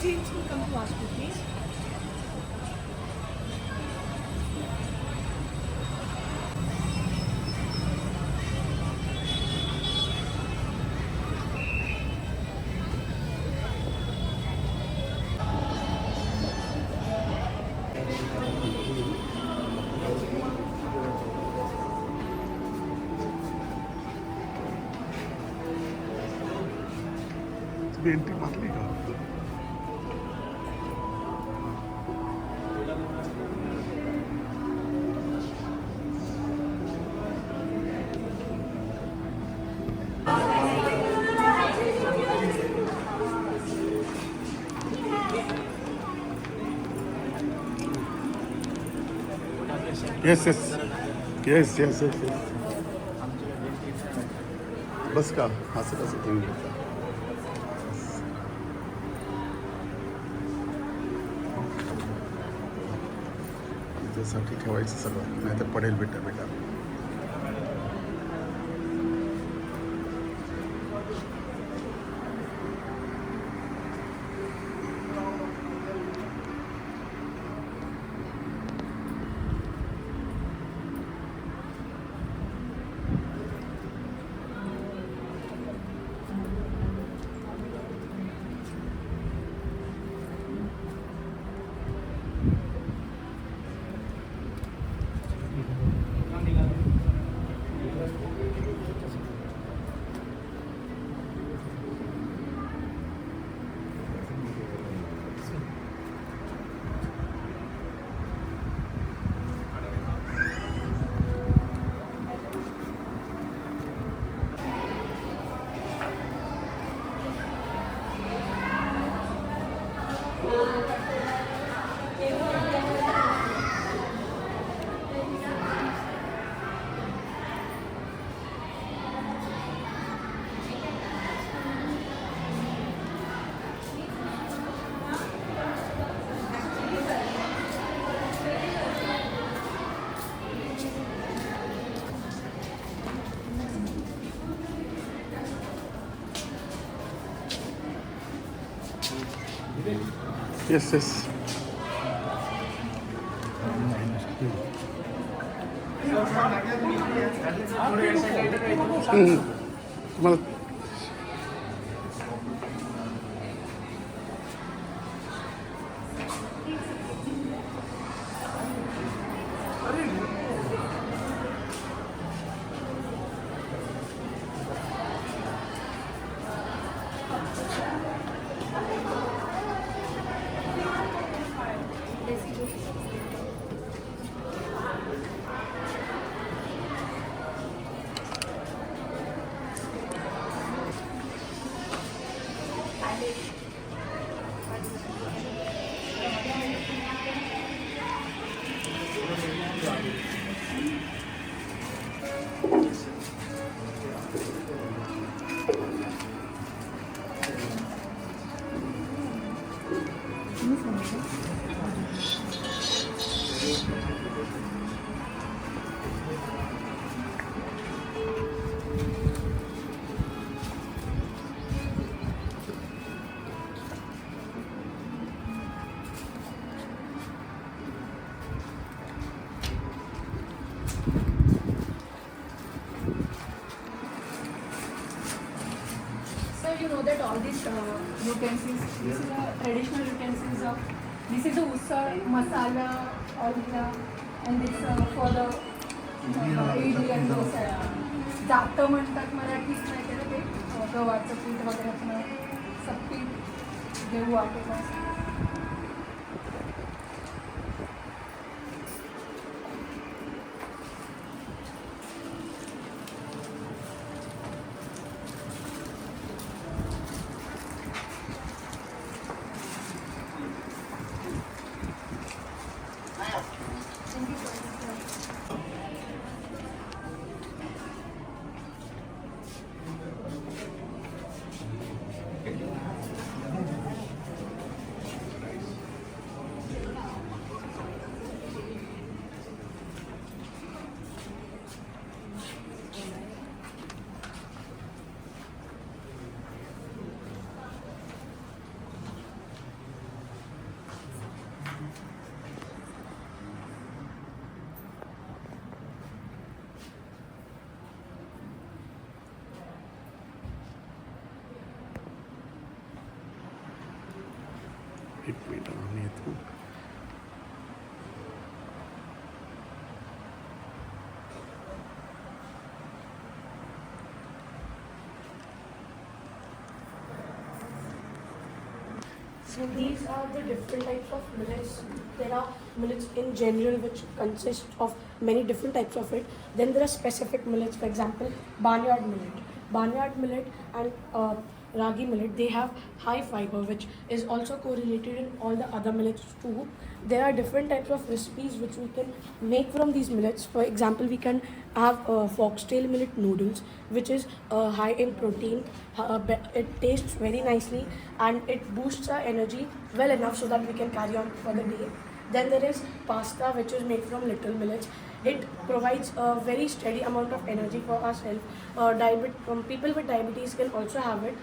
teams will come to ask you, please. तुम्ही entry मारली का? Yes yes yes yes yes yes बस का असं कसं तुम्ही त्यासाठी ठेवायचं सगळं नाही तर पडेल बेटा बेटा येस येस तुम्हाला You know that all these utensils, these are traditional utensils of, this is the usad, masala, oil, and this for the idli and dosa. जातं म्हणतात मराठीत नाही तर ते गव्हाचं पीठ वगैरे आपण सपीठ घेऊ वाटेल एक मिनट आम्ही येतो. So these are the different types of millets. There are millets in general which consist of many different types of it. Then there are specific millets, for example, barnyard millet. Barnyard millet and ragi millet, they have high fiber which is also correlated in all the other millets too. There are different types of recipes which we can make from these millets. For example, we can have foxtail millet noodles which is high in protein. It tastes very nicely and it boosts our energy well enough so that we can carry on for the day. Then there is pasta which is made from little millets. It provides a very steady amount of energy for ourselves. People with diabetes can also have it.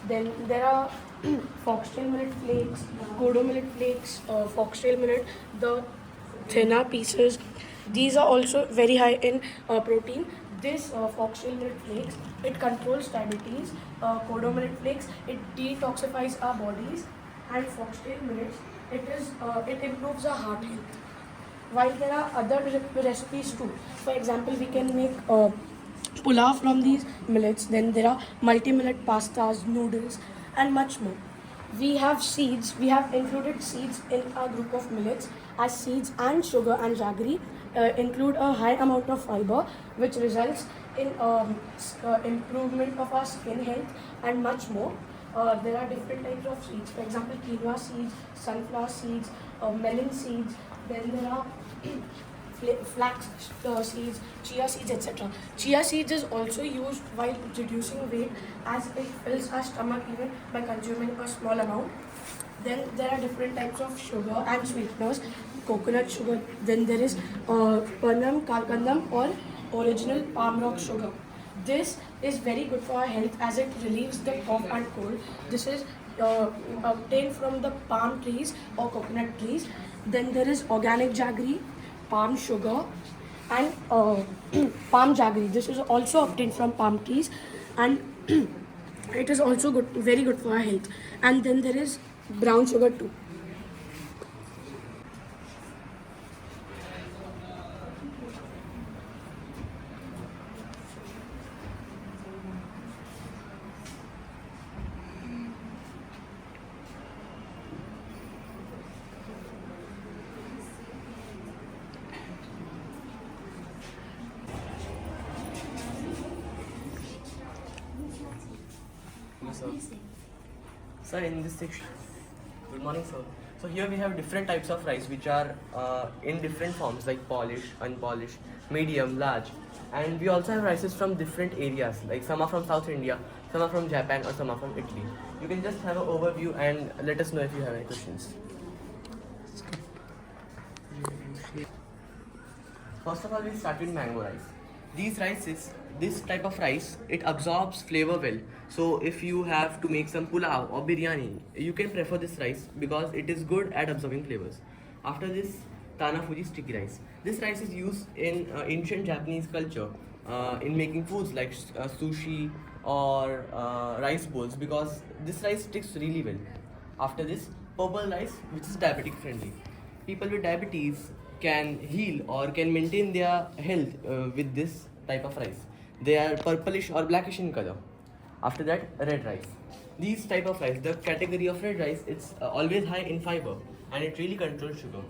Then there are foxtail millet flakes, kodo millet flakes, foxtail millet, the thinner pieces. These are also very high in protein. This foxtail millet flakes, it controls diabetes. Kodo millet flakes, it detoxifies our bodies. And foxtail millets, it improves our heart health. While there are other recipes too. For example, we can make pulao from these millets. Then there are multi-millet pastas, noodles, and much more. We have seeds. We have included seeds in our group of millets, as seeds and sugar and jaggery include a high amount of fiber, which results in improvement of our skin health and much more. There are different types of seeds. For example, quinoa seeds, sunflower seeds, melon seeds. Then there are flax seeds, chia seeds, etc. Chia seeds is also used while reducing weight as it fills our stomach even by consuming a small amount. Then there are different types of sugar and sweeteners, coconut sugar. Then there is Panam, Kalkandam or original palm rock sugar. This is very good for our health as it relieves the cough and cold. This is obtained from the palm trees or coconut trees. Then there is organic jaggery, palm sugar, and palm jaggery. This is also obtained from palm trees, and it is also good, very good for our health. And then there is brown sugar too. Sir, in this section, good morning, sir. So here we have different types of rice which are in different forms like polished, unpolished, medium, large, and we also have rices from different areas. Like some are from South India, some are from Japan, or some are from Italy. You can just have an overview and let us know if you have any questions. First of all, we start with mango rice. This type of rice, it absorbs flavor well. So if you have to make some pulao or biryani, you can prefer this rice because it is good at absorbing flavors. After this, Tana Fuji sticky rice. This rice is used in ancient Japanese culture in making foods like sushi or rice bowls because this rice sticks really well. After this, purple rice, which is diabetic friendly. People with diabetes can heal or can maintain their health with this type of rice. They are purplish or blackish in color. After that, red rice. These type of rice, the category of red rice, it's always high in fiber and it really controls sugar.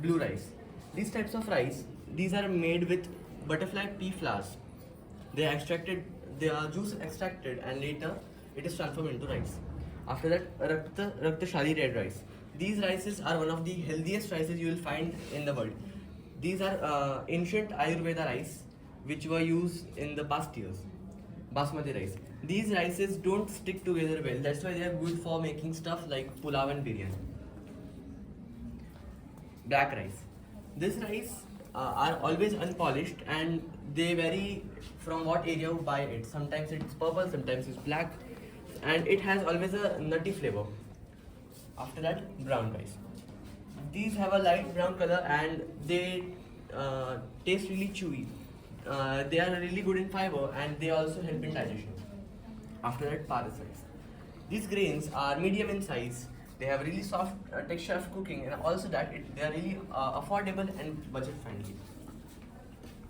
Blue rice. These types of rice, these are made with butterfly pea flowers. They are extracted, they are juice extracted and later it is transformed into rice. After that, Raktashali red rice. These rices are one of the healthiest rices you will find in the world. These are ancient Ayurveda rice which were used in the past years. Basmati rice. These rices don't stick together well. That's why they are good for making stuff like pulao and biryani. Black rice. This rice are always unpolished and they vary from what area you buy it. Sometimes it's purple, sometimes it's black, and it has always a nutty flavor. After that, brown rice. These have a light brown color and they taste really chewy. They are really good in fiber and they also help in digestion. After that, paras rice. These grains are medium in size They have really soft texture of cooking, and also that they are really affordable and budget friendly.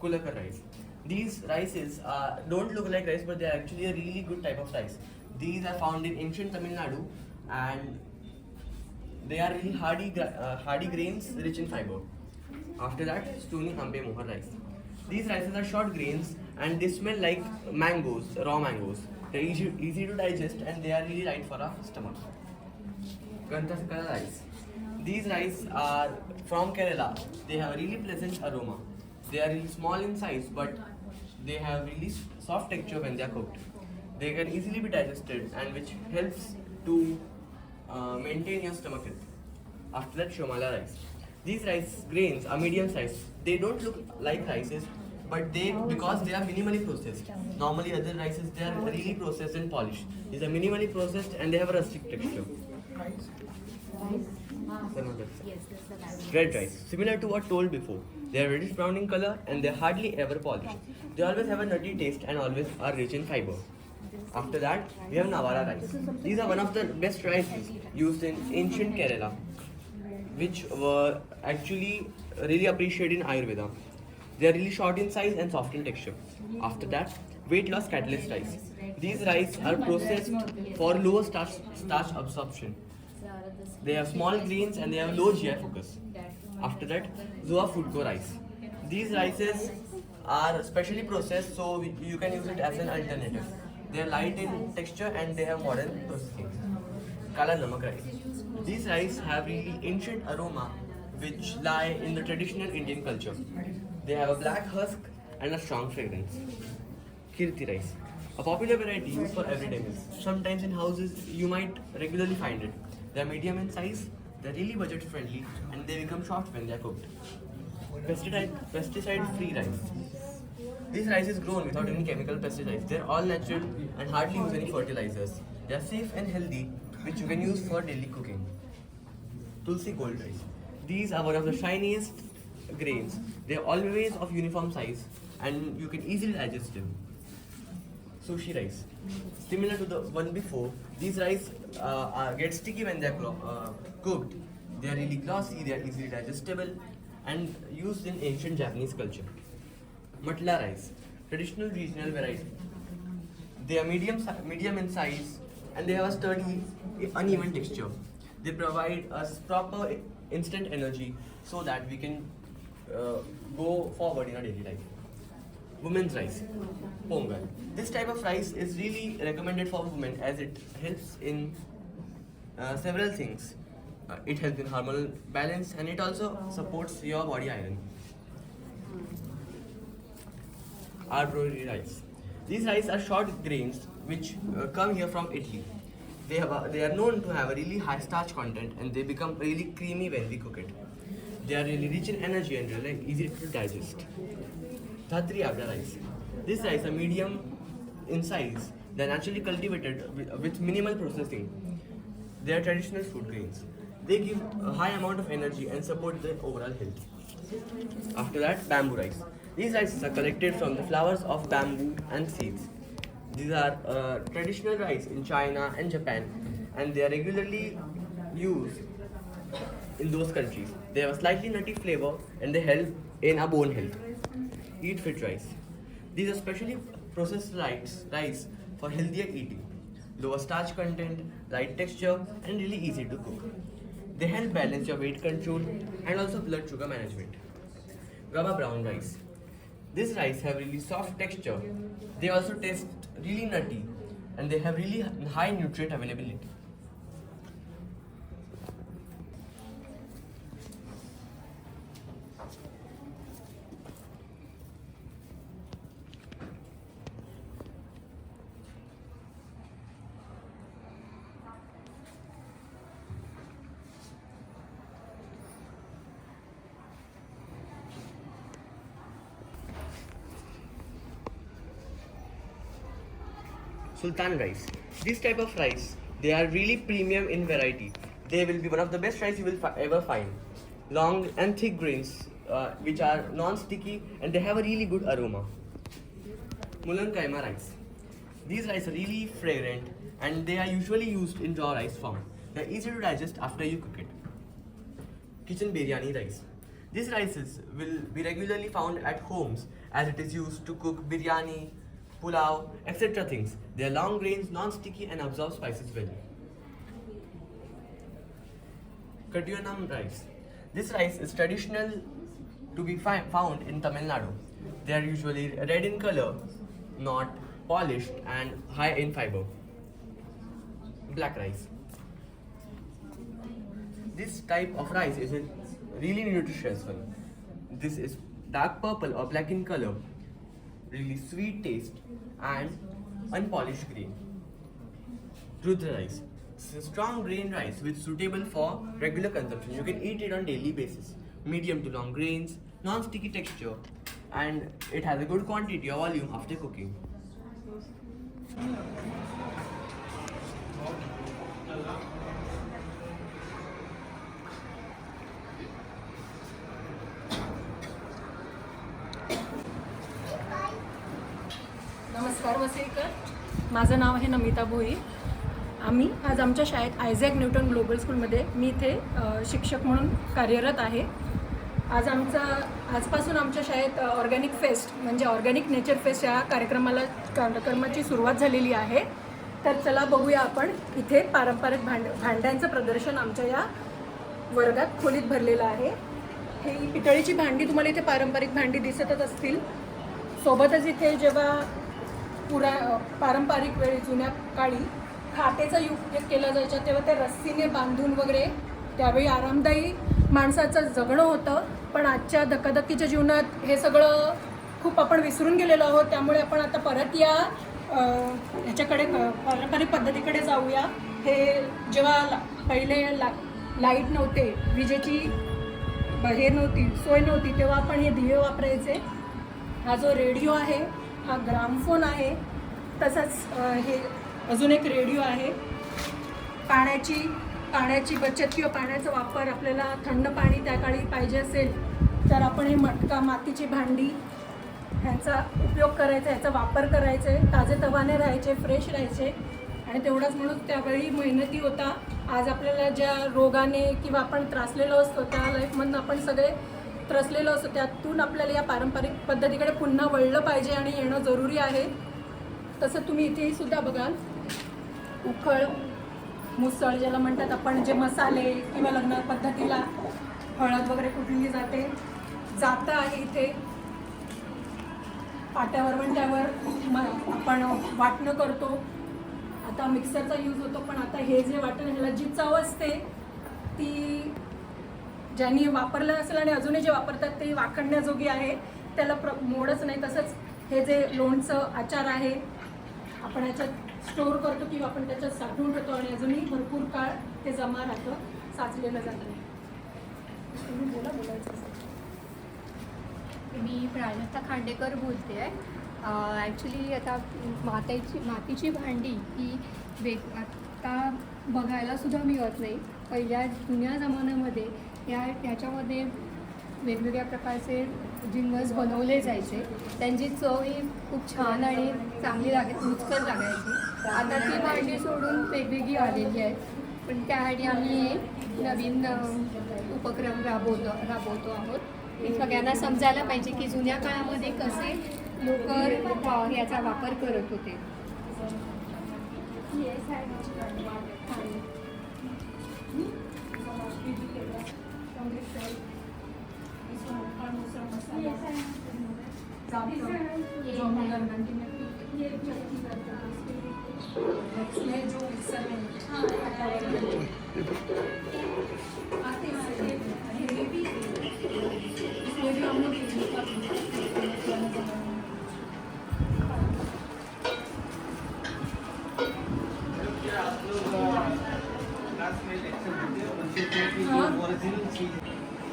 Kulakar rice. These rices don't look like rice, but they are actually a really good type of rice. These are found in ancient Tamil Nadu, and they are really hardy grains rich in fiber. After that, stony hampe mohar rice. These rices are short grains and they smell like mangoes, raw mangoes. They're easy to digest and they are really light for our stomach. Gantasakala rice. These rice are from Kerala. They have a really pleasant aroma. They are really small in size, but they have really soft texture when they are cooked. They can easily be digested, and which helps to maintain your stomach health. After that, Shomala rice. These rice grains are medium sized. They don't look like rices, but because they are minimally processed. Normally, other rices they are really processed and polished. These are minimally processed and they have a rustic texture. Red rice, similar to what told before. They are reddish brown in color and they are hardly ever polished. They always have a nutty taste and always are rich in fiber. After that, we have Nawara rice. These are one of the best rices used in ancient Kerala, which were actually really appreciated in Ayurveda. They are really short in size and soft in texture. After that, weight loss catalyst rice. These rice are processed for lower starch absorption. They have small grains and they have low GI focus. After that, Zoa Foodco rice. These rices are specially processed, so you can use it as an alternative. They are light in texture and they have modern processing. Kala Namak rice. These rice have really ancient aroma which lie in the traditional Indian culture. They have a black husk and a strong fragrance. Kirti rice. A popular variety used for everyday meals. Sometimes in houses you might regularly find it. They are medium in size, they are really budget friendly, and they become soft when they are cooked. Pesticide-free rice. These rice is grown without any chemical pesticides. They are all natural and hardly use any fertilizers. They are safe and healthy, which you can use for daily cooking. Tulsi gold rice. These are one of the shiniest grains. They are always of uniform size and you can easily digest them. Sushi rice. Similar to the one before, these rice get sticky when they are cooked. They are really glossy, they are easily digestible and used in ancient Japanese culture. Matla rice, traditional regional variety. They are medium in size and they have a sturdy, uneven texture. They provide us proper instant energy so that we can go forward in our daily life. Women's rice, pongal. This type of rice is really recommended for women as it helps in several things. It helps in hormonal balance and it also supports your body iron. Arbory rice. These rice are short grains which come here from Italy. They are known to have a really high starch content and they become really creamy when we cook it. They are really rich in energy and really easy to digest. Dhatri Agra rice. These rice are medium in size. They are naturally cultivated with minimal processing. They are traditional food grains. They give a high amount of energy and support the overall health. After that, bamboo rice. These rices are collected from the flowers of bamboo and seeds. These are traditional rice in China and Japan and they are regularly used in those countries. They have a slightly nutty flavor and they help in our bone health. Eat fit rice. These are specially processed rice for healthier eating. Lower starch content, light texture and really easy to cook. They help balance your weight control and also blood sugar management. Rava brown rice. This rice have really soft texture. They also taste really nutty and they have really high nutrient availability. Sultan rice. This type of rice, they are really premium in variety. They will be one of the best rice you will ever find. Long and thick grains, which are non-sticky and they have a really good aroma. Mulan Kaima rice. These rice are really fragrant and they are usually used in raw rice form. They are easy to digest after you cook it. Kitchen biryani rice. These rices will be regularly found at homes as it is used to cook biryani, pulao, etc. things. They are long grains, non-sticky and absorb spices well. Kadiyonam rice. This rice is traditional to be found in Tamil Nadu. They are usually red in color, not polished and high in fiber. Black rice. This type of rice is really nutritious one. This is dark purple or black in color, really sweet taste and unpolished grain. Rudra rice. This is a strong grain rice which is suitable for regular consumption. You can eat it on daily basis. Medium to long grains, non-sticky texture, and it has a good quantity or volume after cooking. नमस्कार वसईकर, माझं नाव आहे नमिता भोई. आम्ही आज आमच्या शाळेत Isaac Newton global स्कूलमध्ये मी इथे शिक्षक म्हणून कार्यरत आहे. आजपासून आमच्या शाळेत ऑर्गॅनिक फेस्ट म्हणजे ऑर्गॅनिक नेचर फेस्ट या कार्यक्रमाची सुरुवात झालेली आहे. तर चला बघूया आपण इथे पारंपरिक भांड्यांचं प्रदर्शन आमच्या या वर्गात खोलीत भरलेलं आहे. ही पितळीची भांडी तुम्हाला इथे पारंपरिक भांडी दिसतच असतील. सोबतच इथे जेव्हा पारंपरिक वेळी जुन्या काळी खाटेचा उपयोग केला जायचा तेव्हा ते रस्सीने बांधून वगैरे त्यावेळी आरामदायी माणसाचं जगणं होतं. पण आजच्या धकाधकीच्या जीवनात हे सगळं खूप आपण विसरून गेलेलो आहोत. त्यामुळे आपण आता परत या ह्याच्याकडे पारंपरिक पद्धतीकडे जाऊया. हे जेव्हा पहिले लाईट नव्हते, विजेची हे नव्हती, सोय नव्हती, तेव्हा आपण हे दिवे वापरायचे. हा जो रेडिओ आहे हा ग्रामफोन आहे. तसंच हे अजून एक रेडिओ आहे. पाण्याची बचत किंवा पाण्याचा वापर आपल्याला थंड पाणी त्या काळी पाहिजे असेल तर आपण हे मटका, मातीची भांडी ह्याचा उपयोग करायचा, ह्याचा वापर करायचे. ताजेतवाने राहायचे, फ्रेश राहायचे. आणि तेवढंच म्हणून त्यावेळी मेहनती होता. आज आपल्याला ज्या रोगाने किंवा आपण त्रासलेलो असतो त्या लाईफमधून आपण सगळे त्रसलेलो असतो. त्यातून आपल्याला या पारंपरिक पद्धतीकडे पुन्हा वळलं पाहिजे आणि येणं जरुरी आहे. तसं तुम्ही इथेही सुद्धा बघाल उखळ, मुसळ ज्याला म्हणतात आपण, जे मसाले किंवा लग्न पद्धतीला हळद वगैरे कुठली जाते, जातं आहे इथे. पाट्यावर वंट्यावर आपण वाटणं करतो. आता मिक्सरचा यूज होतो, पण आता हे जे वाटण ह्याला जी चव असते ती ज्यांनी वापरलं असेल आणि अजूनही जे वापरतात ते वाखणण्याजोगी आहे, त्याला मोडच नाही. तसंच हे जे लोणचं, आचार आहे आपण ह्याच्यात स्टोअर करतो किंवा आपण त्याच्यात साठवून ठेवतो आणि अजूनही भरपूर काळ ते जमा राहतं, साचलेलं जातं. तुम्ही बोलायचं असेल. मी प्राजक्ता खांडेकर बोलते आहे. ॲक्च्युली आता मातीची भांडी ही आता बघायलासुद्धा मिळत नाही. पहिल्या जुन्या जमान्यामध्ये ह्याच्यामध्ये वेगवेगळ्या प्रकारचे जिन्नस बनवले जायचे. त्यांची चव ही खूप छान आणि चांगली रुचकर लागायची. आता ती भांडी सोडून वेगवेगळी आलेली आहेत. पण त्यासाठी आम्ही हे नवीन उपक्रम राबवतो आहोत. हे सगळ्यांना समजायला पाहिजे की जुन्या काळामध्ये कसे लोक याचा वापर करत होते.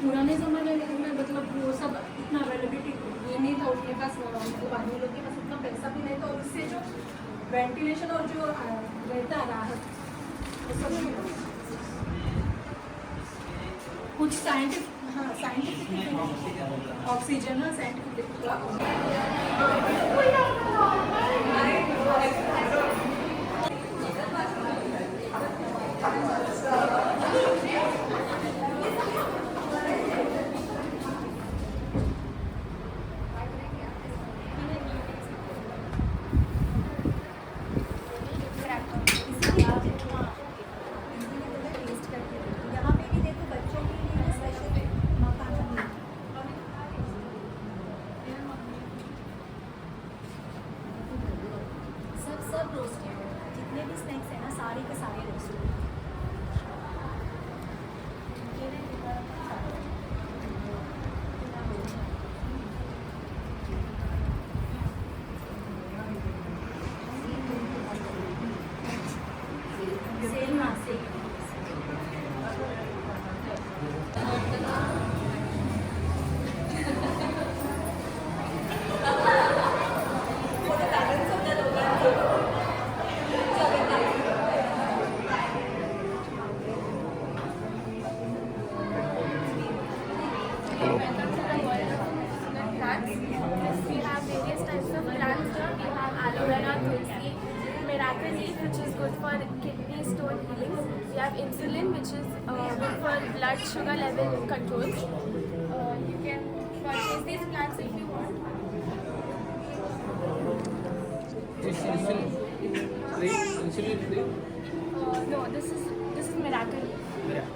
पुराने ज़माने में मतलब वो सब इतना अवेलेबिलिटी ये नहीं था, उनके पास आदमी लोग के पास उतना पैसा भी नहीं था, और उससे जो वेंटिलेशन और जो रहता है राहत वो सब भी कुछ साइंटिफिक ऑक्सीजन ना scientific Welcome to the world of medicinal plants. We have various types of plants here. We have aloe vera, tulsi, miracle leaf, which is good for kidney stone healing. We have insulin, which is good for blood sugar level control. You can purchase these plants if you want. No, this is miracle leaf.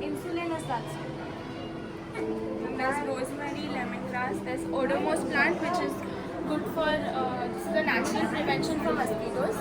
Insulin is that. There's rosemary, lemongrass. There's Odomos plant, which is good for this is a natural prevention for mosquitoes.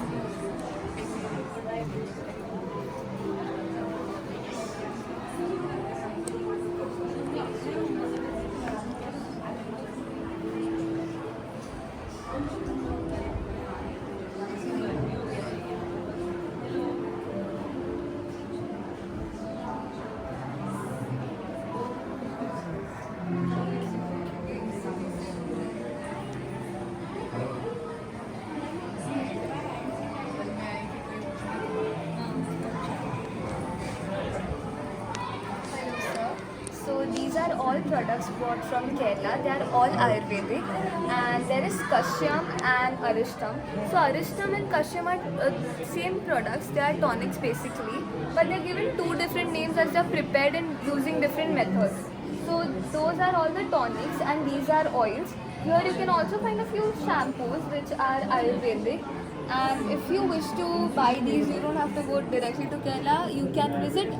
So these are all products brought from Kerala. They are all Ayurvedic, and there is Kashyam and Arishtam. So Arishtam and Kashyam are same products. They are tonics basically, but they're given two different names as they're prepared and using different methods. So those are all the tonics, and these are oils. Here you can also find a few shampoos which are Ayurvedic. And if you wish to buy these, you don't have to go directly to Kerala. You can visit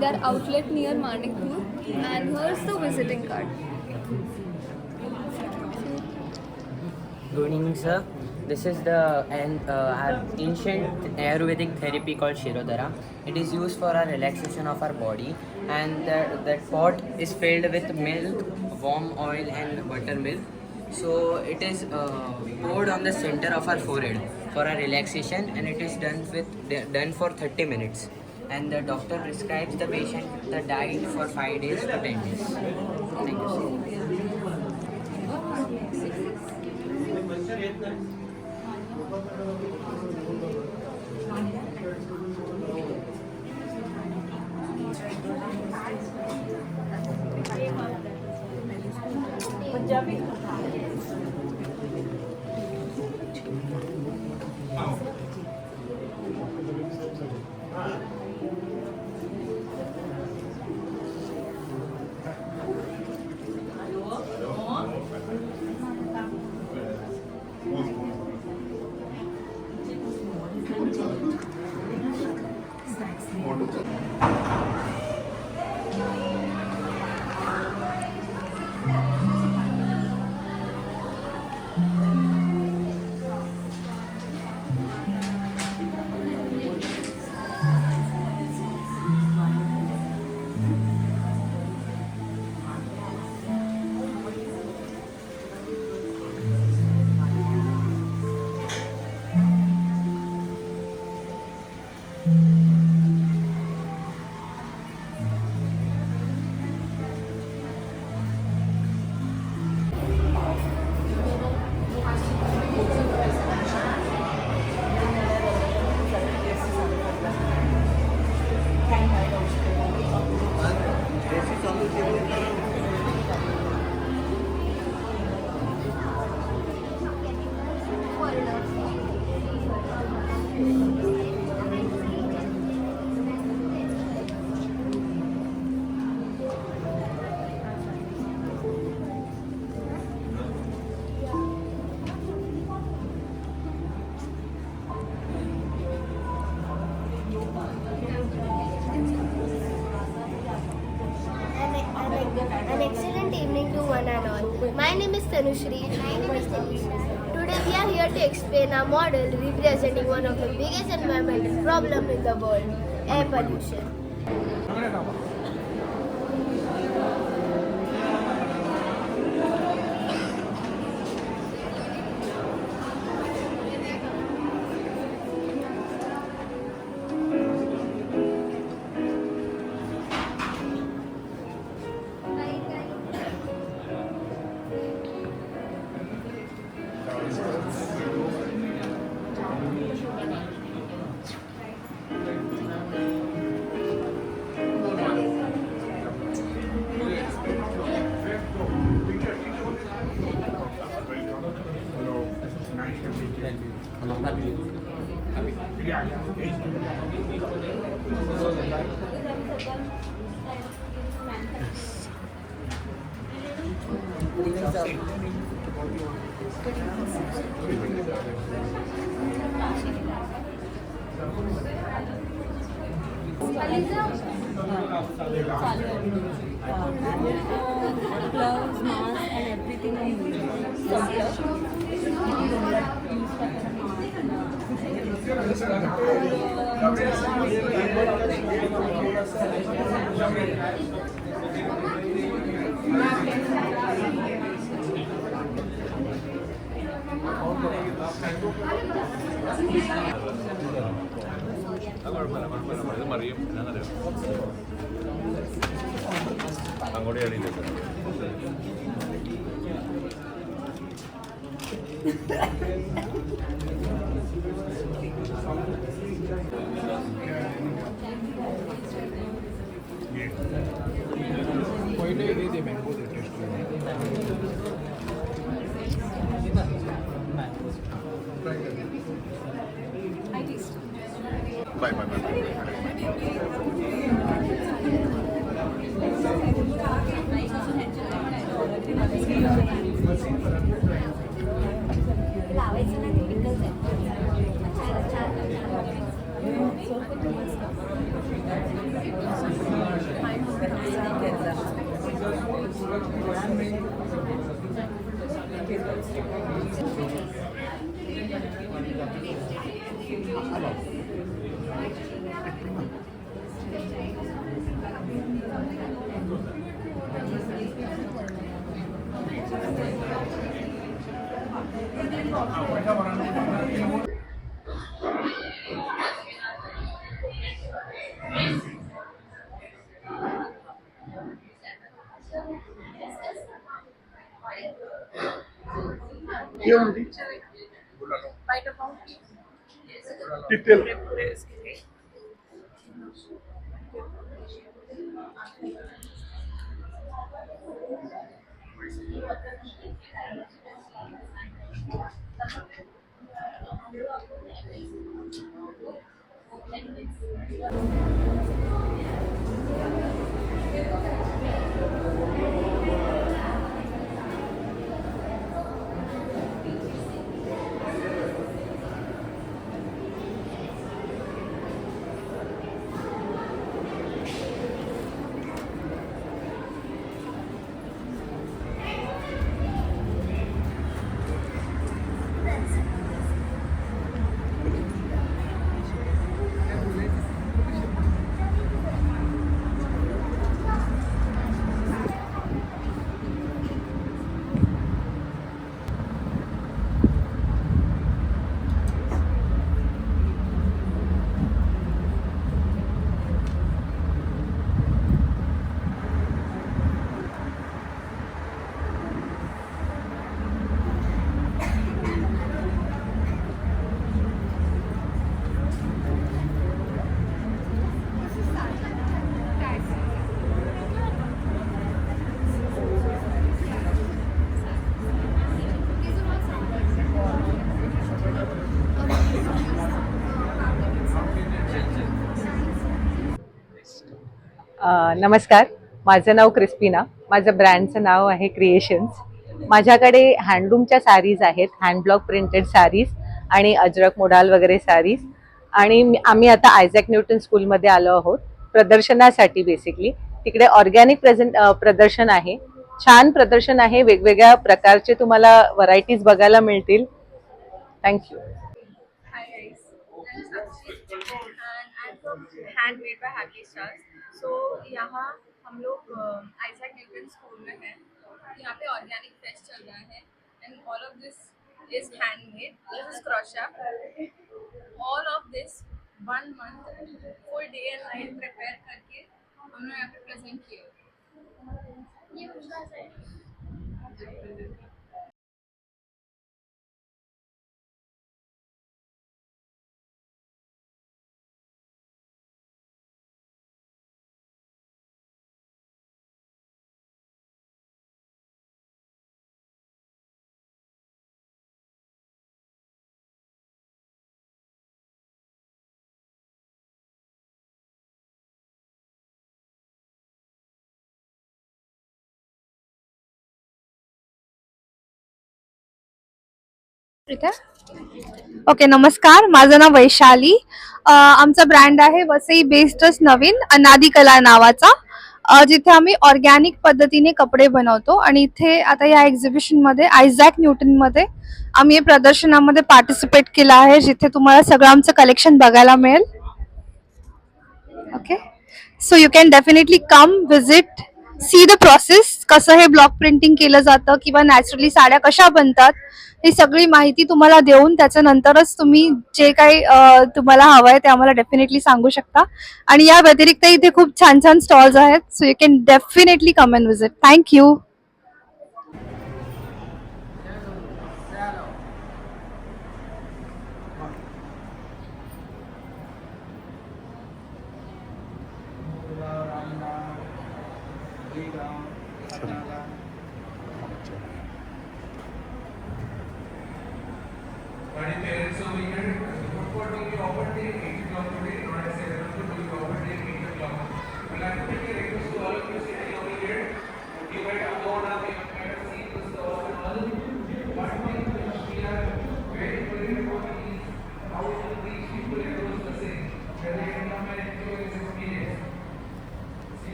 their outlet near Manikpur. And here's the visiting card. Good evening, sir. This is the ancient Ayurvedic therapy called Shirodhara. It is used for our relaxation of our body, and that pot is filled with milk, warm oil, and buttermilk. So it is poured on the center of our forehead for our relaxation, and it is done for 30 minutes. And the doctor prescribes the patient the diet for 5 days to 10 days. Thank you, sir. An excellent evening to one and all. My name is Tanushri. My name is Tanisha. Today we are here to explain our model representing one of the biggest environmental problems in the world, air pollution. Gloves, mask and everything അങ്ങോട്ട് കളിയില്ല bye bye bye detail नमस्कार, माझं नाव क्रिस्पिना. माझं ब्रँडचं नाव आहे creations. माझ्याकडे हँडलूमच्या sarees आहेत, hand block printed sarees आणि Ajrak modal वगैरे साडीज. आणि आम्ही आता आयझॅक न्यूटन स्कूलमध्ये आलो आहोत प्रदर्शनासाठी. बेसिकली तिकडे ऑर्गॅनिक प्रदर्शन आहे, छान प्रदर्शन आहे, वेगवेगळ्या प्रकारचे तुम्हाला व्हरायटीज बघायला मिळतील. Thank you. Hi guys, I'm Sakshi and I'm from Handmade by Happy Stars. So यहाँ हम लोग आइजैक न्यूटन स्कूल में हैं. यहाँ पे ऑर्गेनिक फेस्ट चल रहा है and all of this is handmade. This is crochet. All of this 1 month full day and night prepare करके हमने यहाँ पे present किया. ये विश्वास है. इथे ओके, नमस्कार, माझं नाव वैशाली. आमचा ब्रँड आहे वसई बेस्डच नवीन अनादी कला नावाचा, जिथे आम्ही ऑर्गॅनिक पद्धतीने कपडे बनवतो. आणि इथे आता या एक्झिबिशनमध्ये आयझॅक न्यूटनमध्ये आम्ही या प्रदर्शनामध्ये पार्टिसिपेट केलं आहे, जिथे तुम्हाला सगळं आमचं कलेक्शन बघायला मिळेल. Okay, so you can definitely come visit, see the process, कसं हे ब्लॉक प्रिंटिंग केलं जातं किंवा नॅचरली साड्या कशा बनतात, ही सगळी माहिती तुम्हाला देऊन त्याच्यानंतरच तुम्ही जे काही तुम्हाला हवं आहे ते आम्हाला डेफिनेटली सांगू शकता. आणि या व्यतिरिक्त इथे खूप छान छान स्टॉल्स आहेत, so you can definitely come and visit. Thank you.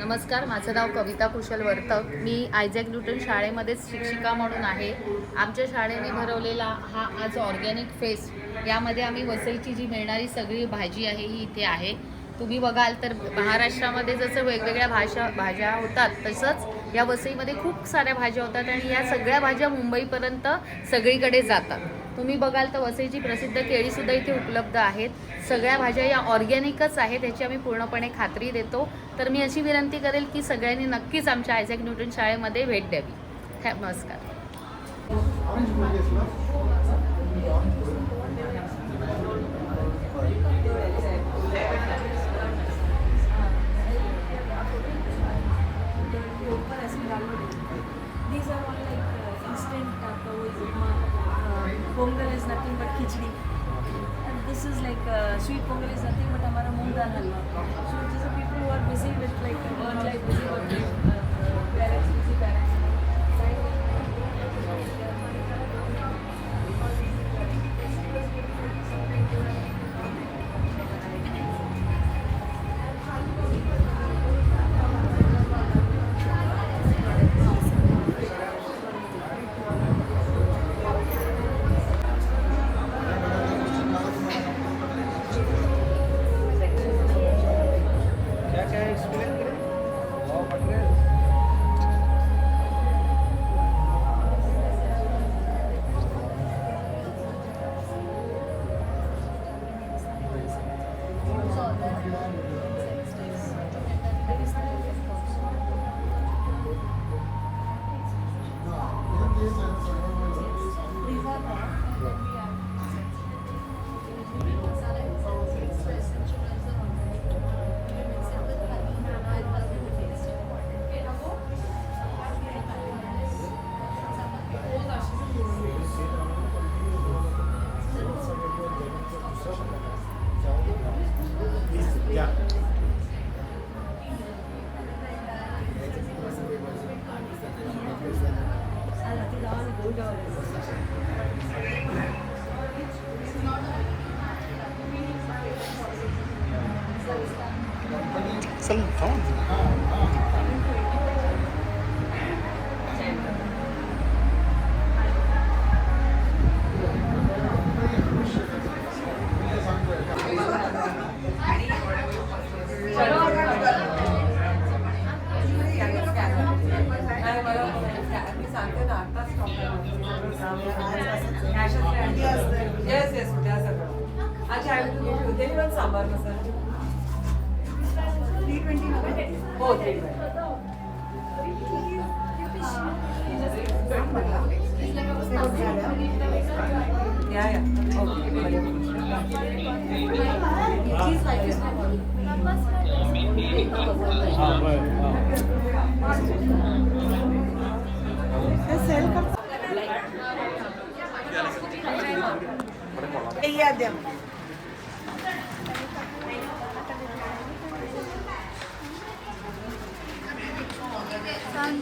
नमस्कार, माझं नाव कविता कुशल वर्तक. मी आयझॅक न्यूटन शाळेमध्येच शिक्षिका म्हणून आहे. आमच्या शाळेने भरवलेला हा आज ऑर्गॅनिक फेस्ट, यामध्ये आम्ही वसईची जी मिळणारी सगळी भाजी आहे ही इथे आहे. तुम्ही बघाल तर महाराष्ट्रामध्ये जसं वेगवेगळ्या भाज्या होतात, तसंच या वसईमध्ये खूप साऱ्या भाज्या होतात आणि या सगळ्या भाज्या मुंबईपर्यंत सगळीकडे जातात. तुम्ही बघाल तर वसईची प्रसिद्ध केळीसुद्धा इथे उपलब्ध आहेत. सगळ्या भाज्या या ऑर्गॅनिकच आहेत, याची आम्ही पूर्णपणे खात्री देतो. तर मी अशी विनंती करेल की सगळ्यांनी नक्कीच आमच्या आयझॅक न्यूटन शाळेमध्ये भेट द्यावी. नमस्कार. These are all like instant pongal is nothing but khichdi, and this is like sweet pongal is nothing but हमारा मूंग दाल हलवा. So these are people who are busy with like work life, busy work life, parents, busy parents. चल हो, छान